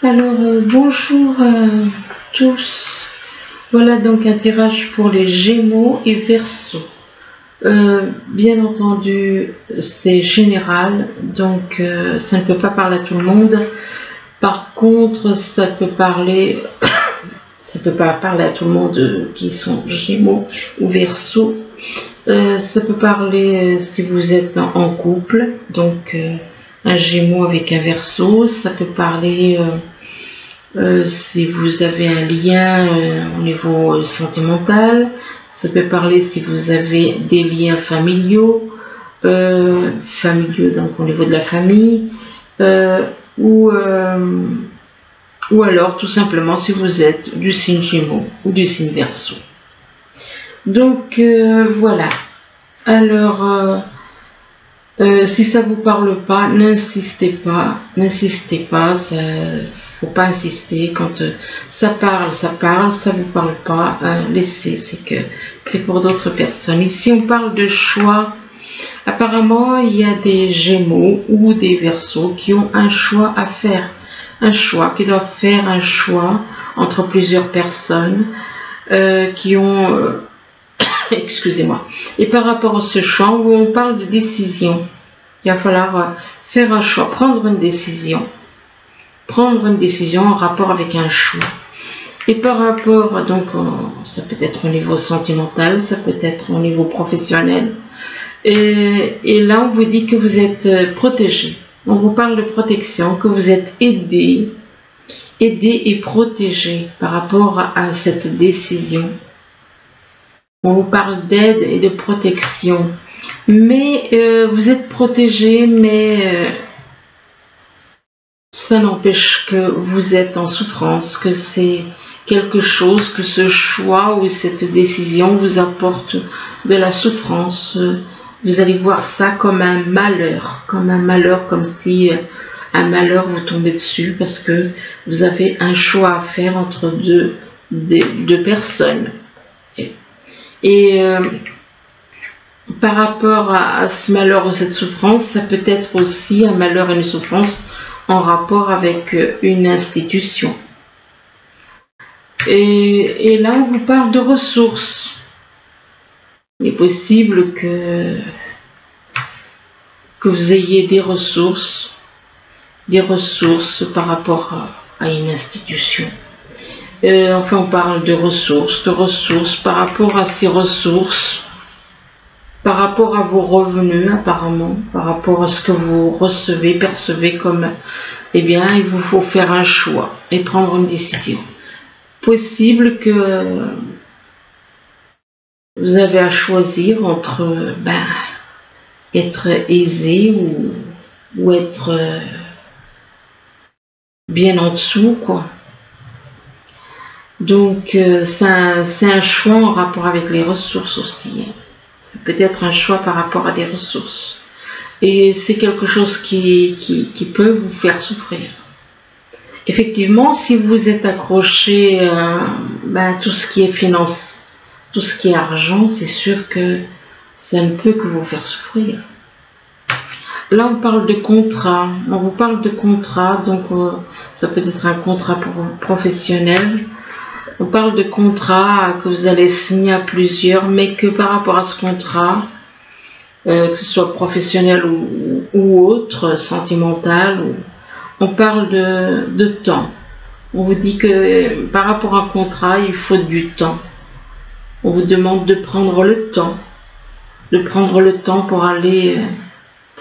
Alors, bonjour tous. Voilà donc un tirage pour les Gémeaux et Verseaux. Bien entendu, c'est général, donc ça ne peut pas parler à tout le monde. Par contre, ça peut parler, ça peut pas parler à tout le monde qui sont Gémeaux ou Verseaux. Ça peut parler si vous êtes en couple, donc un Gémeaux avec un Verseau. Ça peut parler si vous avez un lien au niveau sentimental. Ça peut parler si vous avez des liens familiaux, donc au niveau de la famille, ou alors tout simplement si vous êtes du signe Gémeaux ou du signe Verseau. Donc voilà. Alors si ça vous parle pas, n'insistez pas, faut pas insister. Quand ça parle, ça vous parle pas, laissez, c'est pour d'autres personnes. Ici on parle de choix. Apparemment il y a des Gémeaux ou des Verseaux qui ont un choix à faire, qui doivent faire un choix entre plusieurs personnes qui ont excusez-moi. Et par rapport à ce choix, où on parle de décision, il va falloir faire un choix, prendre une décision en rapport avec un choix. Et par rapport, donc, ça peut être au niveau sentimental, ça peut être au niveau professionnel. Et là, on vous dit que vous êtes protégé. On vous parle de protection, que vous êtes aidé et protégé par rapport à cette décision. On vous parle d'aide et de protection. Mais vous êtes protégé, mais ça n'empêche que vous êtes en souffrance, que c'est quelque chose, que ce choix ou cette décision vous apporte de la souffrance. Vous allez voir ça comme un malheur, comme si un malheur vous tombait dessus parce que vous avez un choix à faire entre deux personnes. Et par rapport à ce malheur ou cette souffrance, ça peut être aussi un malheur et une souffrance en rapport avec une institution. Et là, on vous parle de ressources. Il est possible que vous ayez des ressources par rapport à une institution. Enfin, on parle de ressources par rapport à ces ressources, par rapport à vos revenus apparemment, par rapport à ce que vous recevez, percevez comme, eh bien, il vous faut faire un choix et prendre une décision. Possible que vous avez à choisir entre, être aisé ou être bien en dessous, quoi. Donc, c'est un choix en rapport avec les ressources aussi. C'est peut-être un choix par rapport à des ressources. Et c'est quelque chose qui peut vous faire souffrir. Effectivement, si vous êtes accroché à tout ce qui est finance, tout ce qui est argent, c'est sûr que ça ne peut que vous faire souffrir. Là, on parle de contrat. On vous parle de contrat, donc ça peut être un contrat professionnel. On parle de contrat que vous allez signer à plusieurs, mais que par rapport à ce contrat, que ce soit professionnel ou autre, sentimental, on parle de temps. On vous dit que par rapport à un contrat, il faut du temps. On vous demande de prendre le temps. Pour aller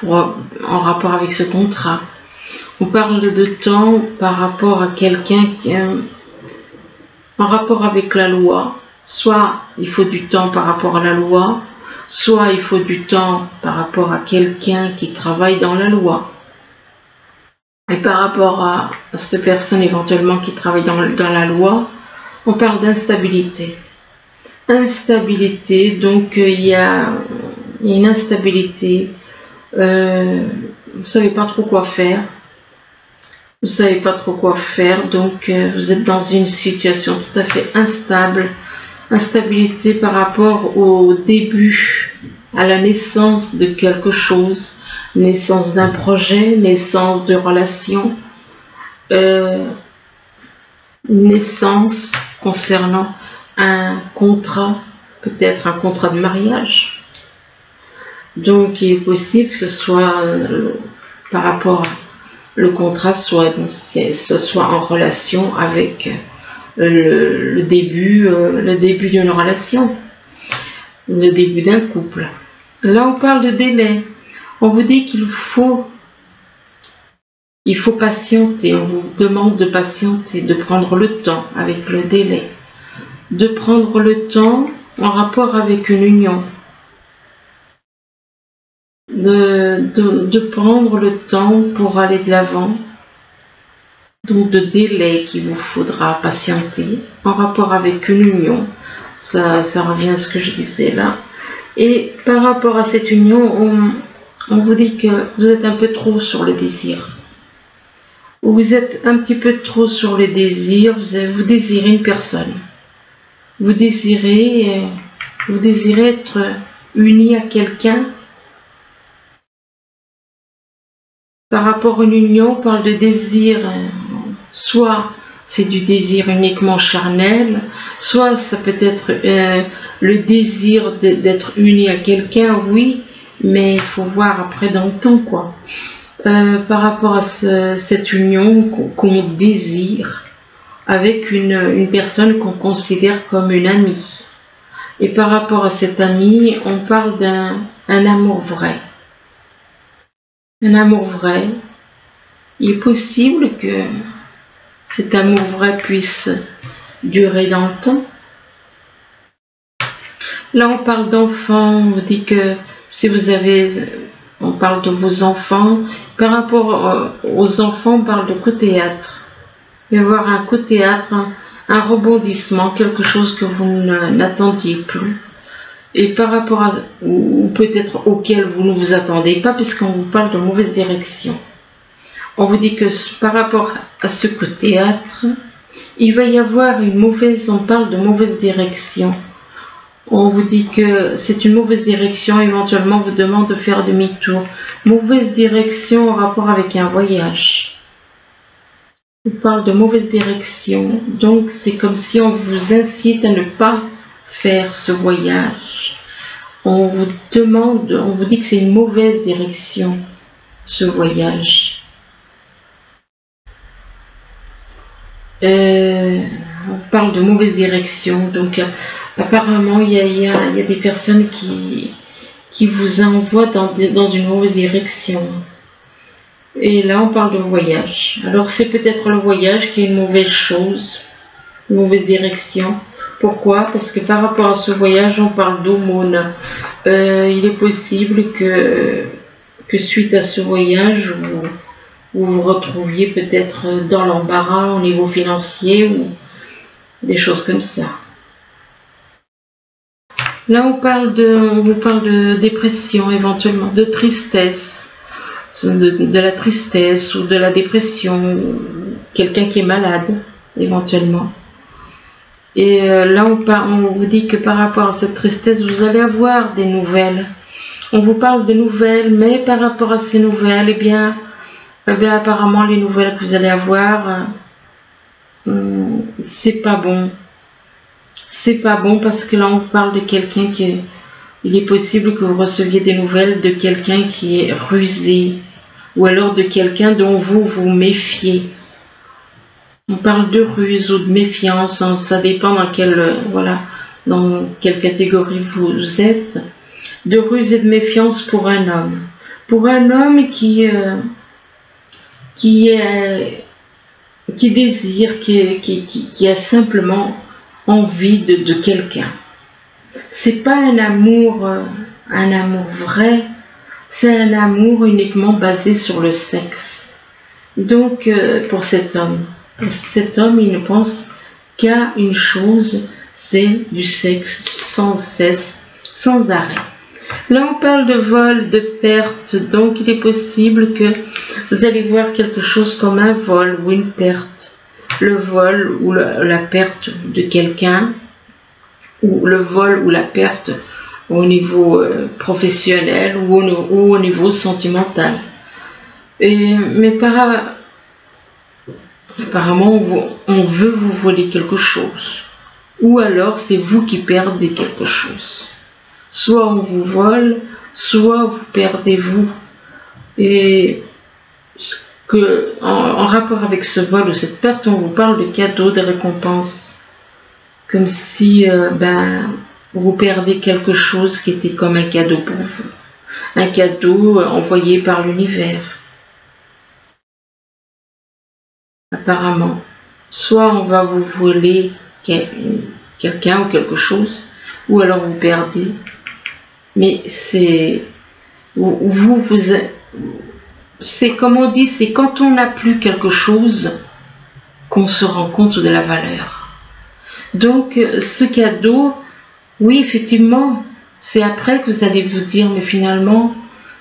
en rapport avec ce contrat. On parle de temps par rapport à quelqu'un qui en rapport avec la loi, soit il faut du temps par rapport à la loi, soit il faut du temps par rapport à quelqu'un qui travaille dans la loi. Et par rapport à cette personne éventuellement qui travaille dans la loi, on parle d'instabilité. Donc il y a une instabilité, vous ne savez pas trop quoi faire. Donc vous êtes dans une situation tout à fait instable. Instabilité par rapport au début, à la naissance de quelque chose, naissance d'un projet, naissance de relations. une naissance concernant un contrat, peut-être un contrat de mariage. Donc il est possible que ce soit par rapport à le contrat ce soit en relation avec le début d'une relation, le début d'un couple. Là on parle de délai. On vous dit qu'il faut patienter, on vous demande de patienter, de prendre le temps avec le délai, de prendre le temps en rapport avec une union, de prendre le temps pour aller de l'avant, donc de délai qu'il vous faudra patienter en rapport avec une union, ça revient à ce que je disais là. Et par rapport à cette union, on vous dit que vous êtes un peu trop sur le désir. Vous êtes un petit peu trop sur les désirs, vous désirez une personne. Vous désirez être uni à quelqu'un. Par rapport à une union, on parle de désir, soit c'est du désir uniquement charnel, soit ça peut être le désir d'être uni à quelqu'un, oui, mais il faut voir après dans le temps, quoi. Par rapport à cette union qu'on désire avec une personne qu'on considère comme une amie. Et par rapport à cette amie, on parle d'un amour vrai. Un amour vrai. Il est possible que cet amour vrai puisse durer dans le temps. Là, on parle d'enfants, on vous dit que si vous avez... On parle de vos enfants. Par rapport aux enfants, on parle de coup de théâtre. Il va y avoir un coup de théâtre, un rebondissement, quelque chose que vous n'attendiez plus. Et par rapport à... ou peut-être auquel vous ne vous attendez pas, puisqu'on vous parle de mauvaise direction. On vous dit que par rapport à ce coup de théâtre, il va y avoir on parle de mauvaise direction. On vous dit que c'est une mauvaise direction, éventuellement on vous demande de faire demi-tour. Mauvaise direction en rapport avec un voyage. On parle de mauvaise direction, donc c'est comme si on vous incite à ne pas faire ce voyage. On vous dit que c'est une mauvaise direction, ce voyage. On parle de mauvaise direction, donc apparemment il y a des personnes qui vous envoient dans une mauvaise direction. Et là on parle de voyage. Alors c'est peut-être le voyage qui est une mauvaise chose, une mauvaise direction. Pourquoi? Parce que par rapport à ce voyage on parle d'aumône. Il est possible que suite à ce voyage vous vous retrouviez peut-être dans l'embarras au niveau financier ou des choses comme ça. Là, on vous parle de dépression éventuellement, de tristesse, de la tristesse ou de la dépression, quelqu'un qui est malade éventuellement. Et là, on vous dit que par rapport à cette tristesse, vous allez avoir des nouvelles. On vous parle de nouvelles, mais par rapport à ces nouvelles, eh bien apparemment, les nouvelles que vous allez avoir, c'est pas bon. C'est pas bon parce que là, on parle de quelqu'un il est possible que vous receviez des nouvelles de quelqu'un qui est rusé ou alors de quelqu'un dont vous vous méfiez. On parle de ruse ou de méfiance, ça dépend dans quelle catégorie vous êtes. De ruse et de méfiance pour un homme. Pour un homme qui désire, qui a simplement envie de quelqu'un. C'est pas un amour vrai, c'est un amour uniquement basé sur le sexe. Donc pour cet homme, il ne pense qu'à une chose, c'est du sexe sans cesse, sans arrêt. Là on parle de vol, de perte, donc il est possible que vous allez voir quelque chose comme un vol ou une perte. Le vol ou la perte de quelqu'un, ou le vol ou la perte au niveau professionnel ou au niveau sentimental. Mais Apparemment, on veut vous voler quelque chose. Ou alors, c'est vous qui perdez quelque chose. Soit on vous vole, soit vous perdez vous. Et en rapport avec ce vol ou cette perte, on vous parle de cadeaux, de récompenses. Comme si vous perdez quelque chose qui était comme un cadeau pour vous. Un cadeau envoyé par l'univers. Apparemment. Soit on va vous voler quelqu'un ou quelque chose, ou alors vous perdez. Mais c'est c'est comme on dit, c'est quand on n'a plus quelque chose qu'on se rend compte de la valeur. Donc ce cadeau, oui effectivement, c'est après que vous allez vous dire, mais finalement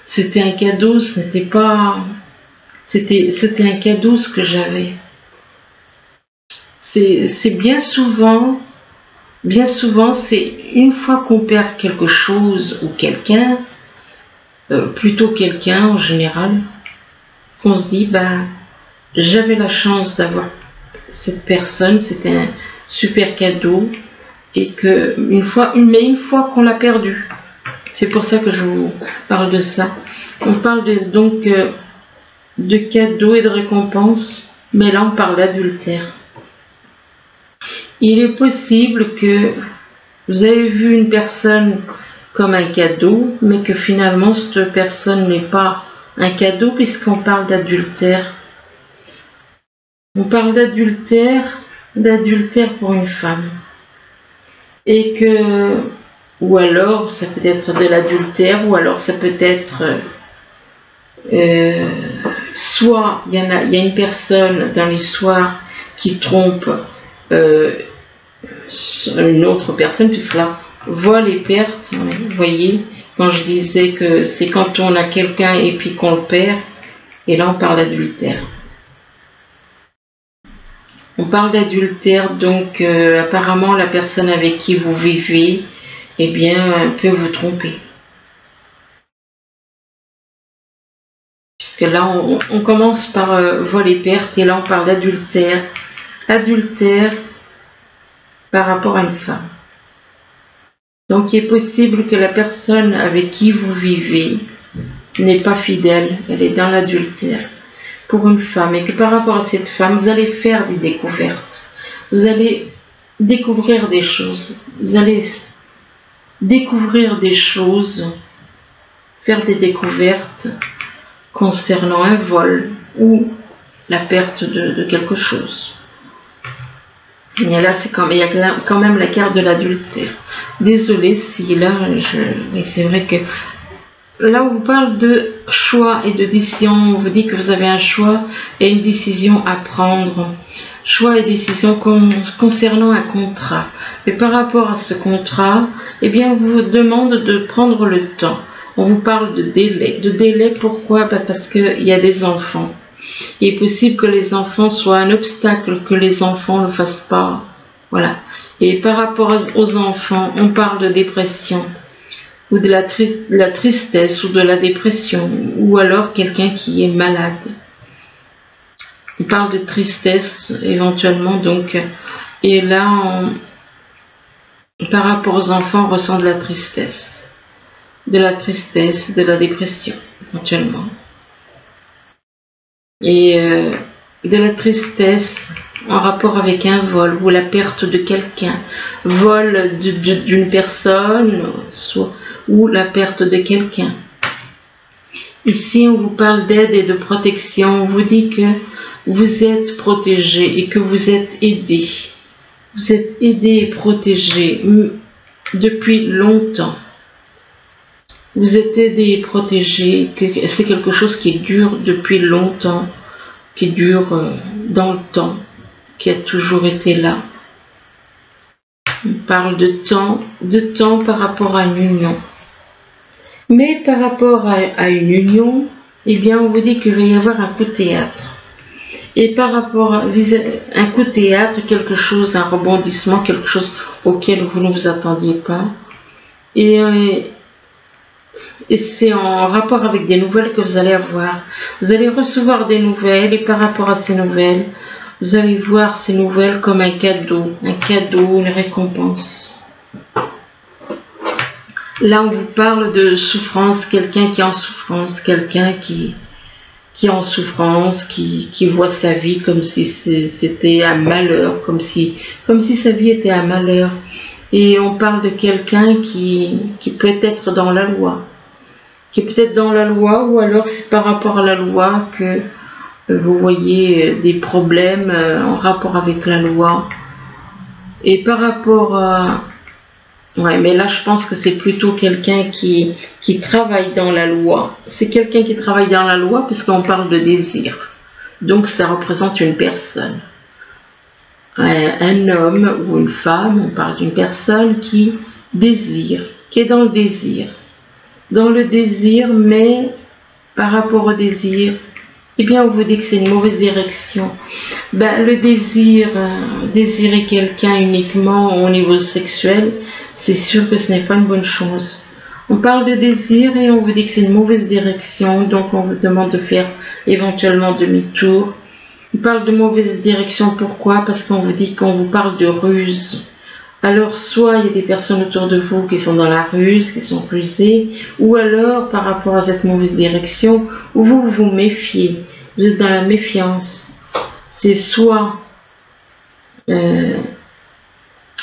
c'était un cadeau, ce n'était pas, c'était un cadeau ce que j'avais. C'est bien souvent, c'est une fois qu'on perd quelque chose ou quelqu'un, plutôt quelqu'un en général, qu'on se dit, j'avais la chance d'avoir cette personne, c'était un super cadeau, et que une fois qu'on l'a perdu, c'est pour ça que je vous parle de ça. On parle donc de cadeaux et de récompenses, mais là on parle d'adultère. Il est possible que vous avez vu une personne comme un cadeau, mais que finalement cette personne n'est pas un cadeau puisqu'on parle d'adultère. On parle d'adultère pour une femme. Et que, ou alors ça peut être de l'adultère, ou alors ça peut être soit il y a une personne dans l'histoire qui trompe une autre personne, puisque là, vol et perte, vous voyez, quand je disais que c'est quand on a quelqu'un et puis qu'on le perd, et là on parle d'adultère. On parle d'adultère, donc apparemment la personne avec qui vous vivez, eh bien, peut vous tromper. Puisque là, on commence par vol et perte, et là on parle d'adultère. Adultère par rapport à une femme. Donc il est possible que la personne avec qui vous vivez n'est pas fidèle, elle est dans l'adultère pour une femme, et que par rapport à cette femme, vous allez faire des découvertes. Vous allez découvrir des choses. Vous allez découvrir des choses, faire des découvertes concernant un vol ou la perte de quelque chose. Et là, il y a quand même la carte de l'adultère. Désolée si là, mais c'est vrai que là, on vous parle de choix et de décision. On vous dit que vous avez un choix et une décision à prendre. Choix et décision concernant un contrat. Et par rapport à ce contrat, eh bien, on vous demande de prendre le temps. On vous parle de délai. De délai, pourquoi? Parce qu'il y a des enfants. Il est possible que les enfants soient un obstacle, que les enfants ne le fassent pas. Voilà. Et par rapport aux enfants, on parle de dépression, ou de la tristesse, ou de la dépression, ou alors quelqu'un qui est malade. On parle de tristesse éventuellement, donc, et là, par rapport aux enfants, on ressent de la tristesse, de la dépression, éventuellement. Et de la tristesse en rapport avec un vol ou la perte de quelqu'un, vol d'une personne ou la perte de quelqu'un. Ici, on vous parle d'aide et de protection. On vous dit que vous êtes protégé et que vous êtes aidé. Vous êtes aidé et protégé depuis longtemps. Vous êtes aidé et protégé, c'est quelque chose qui dure depuis longtemps, qui dure dans le temps, qui a toujours été là. On parle de temps par rapport à une union. Mais par rapport à une union, eh bien on vous dit qu'il va y avoir un coup de théâtre. Et par rapport à un coup de théâtre, quelque chose, un rebondissement, quelque chose auquel vous ne vous attendiez pas. Et Et c'est en rapport avec des nouvelles que vous allez avoir. Vous allez recevoir des nouvelles et par rapport à ces nouvelles, vous allez voir ces nouvelles comme un cadeau, une récompense. Là, on vous parle de souffrance, quelqu'un qui est en souffrance, quelqu'un qui est en souffrance, qui voit sa vie comme si c'était un malheur, comme si sa vie était un malheur. Et on parle de quelqu'un qui peut être dans la loi. Qui est peut-être dans la loi, ou alors c'est par rapport à la loi que vous voyez des problèmes en rapport avec la loi. Et par rapport à... Ouais, mais là je pense que c'est plutôt quelqu'un qui travaille dans la loi. C'est quelqu'un qui travaille dans la loi parce qu'on parle de désir. Donc ça représente une personne. Un homme ou une femme, on parle d'une personne qui désire, qui est dans le désir. Dans le désir, mais par rapport au désir, eh bien on vous dit que c'est une mauvaise direction. Ben, le désir, désirer quelqu'un uniquement au niveau sexuel, c'est sûr que ce n'est pas une bonne chose. On parle de désir et on vous dit que c'est une mauvaise direction, donc on vous demande de faire éventuellement demi-tour. On parle de mauvaise direction, pourquoi? Parce qu'on vous dit qu'on vous parle de ruse. Alors soit il y a des personnes autour de vous qui sont dans la ruse, qui sont rusées, ou alors par rapport à cette mauvaise direction, où vous vous méfiez, vous êtes dans la méfiance. C'est soit,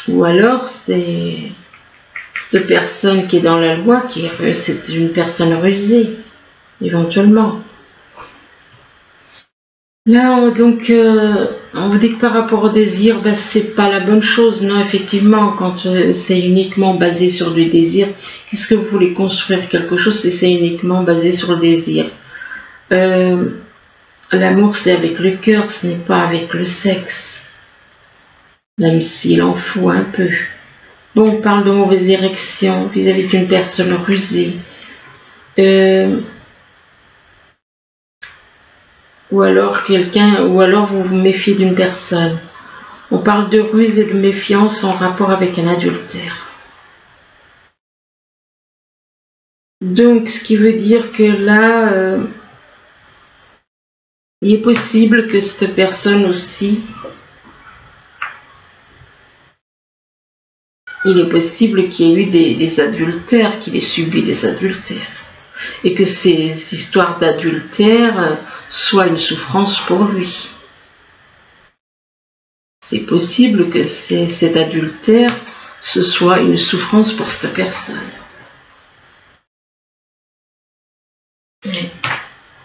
ou alors c'est cette personne qui est dans la loi, c'est une personne rusée, éventuellement. Là, donc, on vous dit que par rapport au désir, ben, c'est pas la bonne chose. Non, effectivement, quand c'est uniquement basé sur du désir, qu'est-ce que vous voulez construire quelque chose et c'est uniquement basé sur le désir. L'amour, c'est avec le cœur, ce n'est pas avec le sexe. Même s'il en faut un peu. Bon, on parle de mauvaise direction vis-à-vis d'une personne rusée. Ou alors vous vous méfiez d'une personne. On parle de ruse et de méfiance en rapport avec un adultère. Donc, ce qui veut dire que là, il est possible que cette personne aussi, il est possible qu'il y ait eu des adultères, qu'il ait subi des adultères. Et que ces histoires d'adultère soient une souffrance pour lui. C'est possible que cet adultère, ce soit une souffrance pour cette personne.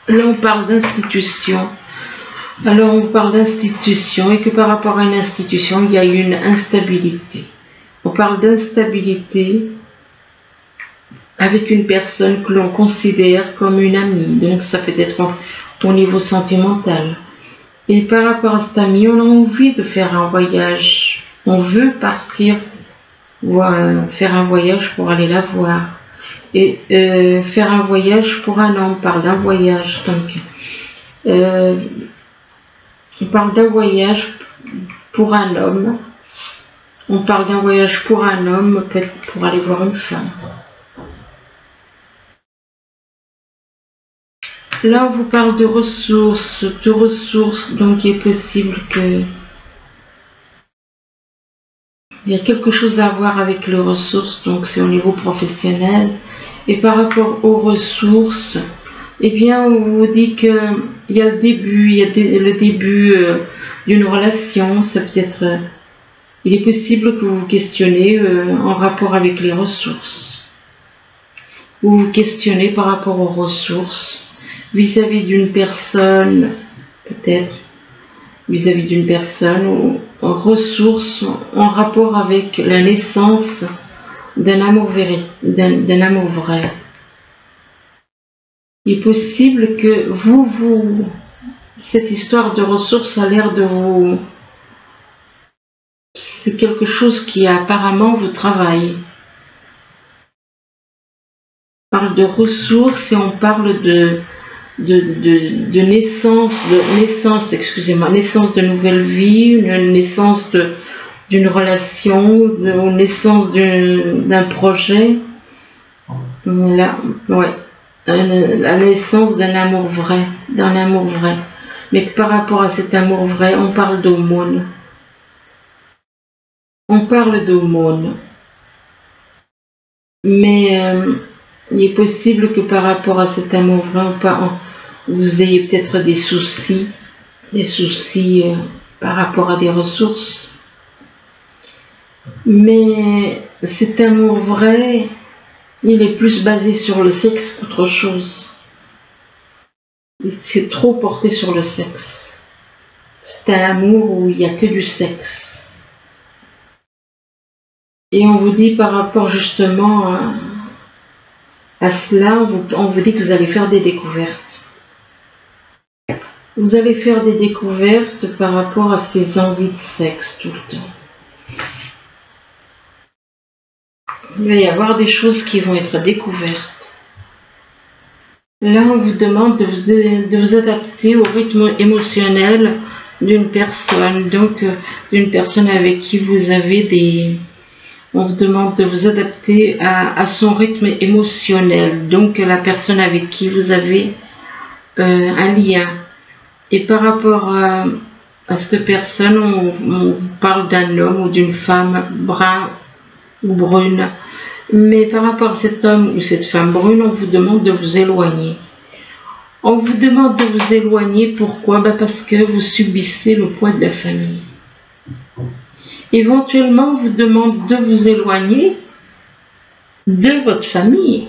Là, on parle d'institution. Alors, on parle d'institution et que par rapport à une institution, il y a une instabilité. On parle d'instabilité avec une personne que l'on considère comme une amie. Donc, ça peut être au niveau sentimental. Et par rapport à cet ami, on a envie de faire un voyage. On veut partir, faire un voyage pour aller la voir. Et faire un voyage pour un homme, on parle d'un voyage. Donc, on parle d'un voyage pour un homme. On parle d'un voyage pour un homme, peut-être pour aller voir une femme. Là, on vous parle de ressources, donc il est possible que il y a quelque chose à voir avec les ressources, donc c'est au niveau professionnel. Et par rapport aux ressources, eh bien, on vous dit qu'il y a le début, le début d'une relation, ça peut être, il est possible que vous vous questionnez en rapport avec les ressources. Vous vous questionnez par rapport aux ressources. Vis-à-vis d'une personne, peut-être, vis-à-vis d'une personne ou ressources en rapport avec la naissance d'un amour vrai. Il est possible que cette histoire de ressources a l'air de vous... C'est quelque chose qui apparemment vous travaille. On parle de ressources et on parle de naissance de nouvelle vie, une naissance d'une relation, une naissance d'un projet. Là, ouais. La naissance d'un amour vrai, Mais que par rapport à cet amour vrai, on parle d'aumône. On parle d'aumône. Mais il est possible que par rapport à cet amour vrai, vous ayez peut-être des soucis par rapport à des ressources. Mais cet amour vrai, il est plus basé sur le sexe qu'autre chose. C'est trop porté sur le sexe. C'est un amour où il n'y a que du sexe. Et on vous dit par rapport justement à cela, on vous dit que vous allez faire des découvertes. Vous allez faire des découvertes par rapport à ces envies de sexe tout le temps. Il va y avoir des choses qui vont être découvertes. Là, on vous demande de vous adapter au rythme émotionnel d'une personne. Donc, d'une personne avec qui vous avez on vous demande de vous adapter à son rythme émotionnel. Donc, la personne avec qui vous avez un lien. Et par rapport à cette personne, on vous parle d'un homme ou d'une femme brun ou brune. Mais par rapport à cet homme ou cette femme brune, on vous demande de vous éloigner. On vous demande de vous éloigner, pourquoi? Parce que vous subissez le poids de la famille. Éventuellement, on vous demande de vous éloigner de votre famille.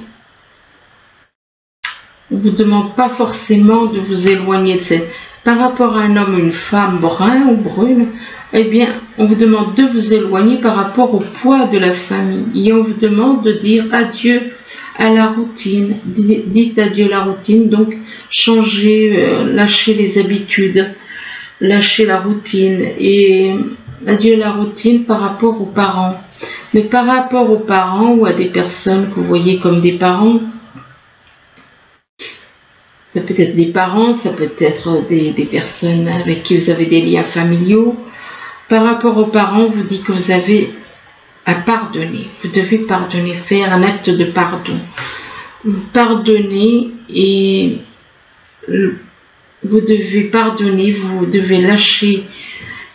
On ne vous demande pas forcément de vous éloigner de cette... Par rapport à un homme ou une femme brun ou brune, eh bien, on vous demande de vous éloigner par rapport au poids de la famille. Et on vous demande de dire adieu à la routine. Dites adieu à la routine, donc changez, lâchez les habitudes, lâchez la routine. Et adieu à la routine par rapport aux parents. Mais par rapport aux parents ou à des personnes que vous voyez comme des parents, ça peut être des parents, ça peut être des personnes avec qui vous avez des liens familiaux. Par rapport aux parents, on vous dit que vous avez à pardonner. Vous devez pardonner, faire un acte de pardon. Pardonner et vous devez pardonner, vous devez lâcher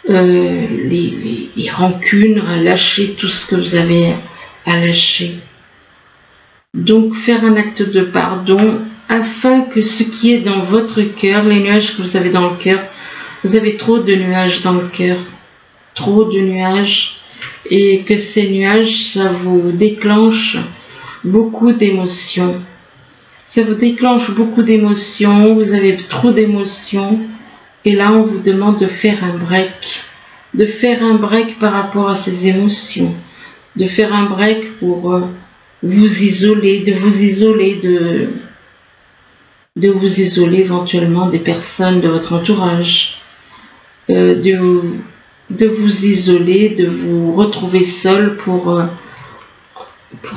les rancunes, lâcher tout ce que vous avez à lâcher. Donc faire un acte de pardon afin que ce qui est dans votre cœur, les nuages que vous avez dans le cœur, vous avez trop de nuages dans le cœur, trop de nuages, et que ces nuages, ça vous déclenche beaucoup d'émotions. Ça vous déclenche beaucoup d'émotions, vous avez trop d'émotions, et là on vous demande de faire un break par rapport à ces émotions, de faire un break pour vous isoler, de vous isoler éventuellement des personnes de votre entourage, de vous isoler, de vous retrouver seul pour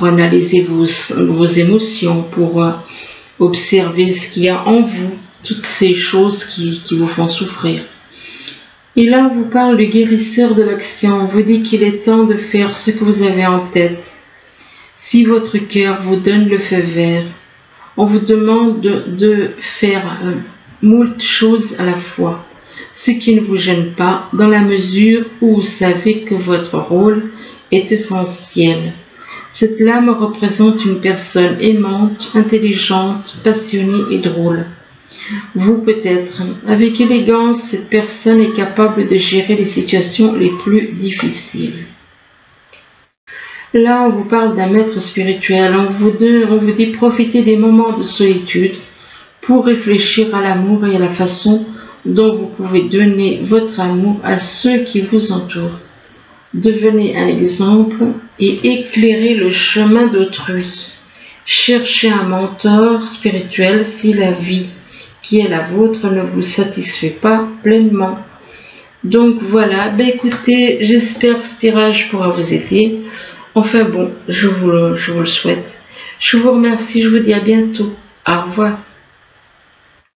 analyser vos émotions, pour observer ce qu'il y a en vous, toutes ces choses qui vous font souffrir. Et là, on vous parle du guérisseur de l'action. On vous dit qu'il est temps de faire ce que vous avez en tête. Si votre cœur vous donne le feu vert, on vous demande de faire moult choses à la fois, ce qui ne vous gêne pas, dans la mesure où vous savez que votre rôle est essentiel. Cette lame représente une personne aimante, intelligente, passionnée et drôle. Vous peut-être, avec élégance, cette personne est capable de gérer les situations les plus difficiles. Là, on vous parle d'un maître spirituel. On vous dit profitez des moments de solitude pour réfléchir à l'amour et à la façon dont vous pouvez donner votre amour à ceux qui vous entourent. Devenez un exemple et éclairez le chemin d'autrui. Cherchez un mentor spirituel si la vie qui est la vôtre ne vous satisfait pas pleinement. Donc voilà, écoutez, j'espère que ce tirage pourra vous aider. Enfin bon, je vous le souhaite. Je vous remercie, je vous dis à bientôt. Au revoir.